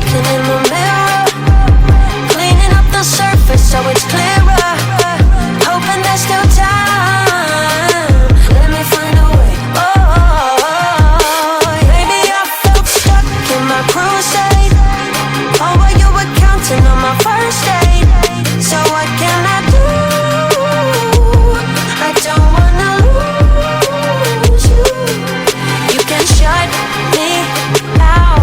looking in the mirror, cleaning up the surface so it's clearer, hoping there's still time. Let me find a way. Oh, maybe I felt stuck in my crusade. Oh, well, you were counting on my first date. So what can I do? I don't wanna lose you. You can shut me out,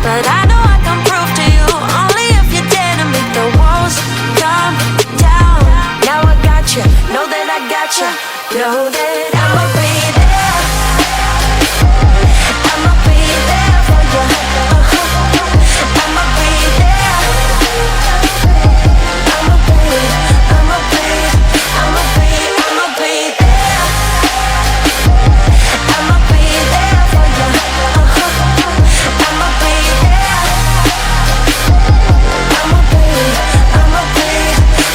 but I know I can prove to you only if you dare to make the walls come down. Now I got you, know that I got you, know that I'ma be there. I'ma be there for you. I'ma be there. I'ma be there for you. I'ma be there.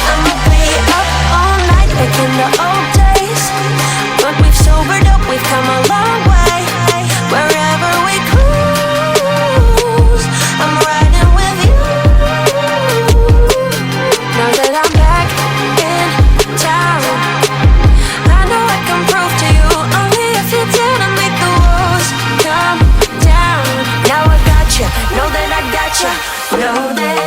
I'ma be up all night like in the old days. But we've sobered up, we've come a long way. Wherever we cruise, I'm riding with you. Now that I'm back in town, I know I can prove to you only if you dare to make the walls come down. Now I got you, know that I got you, know that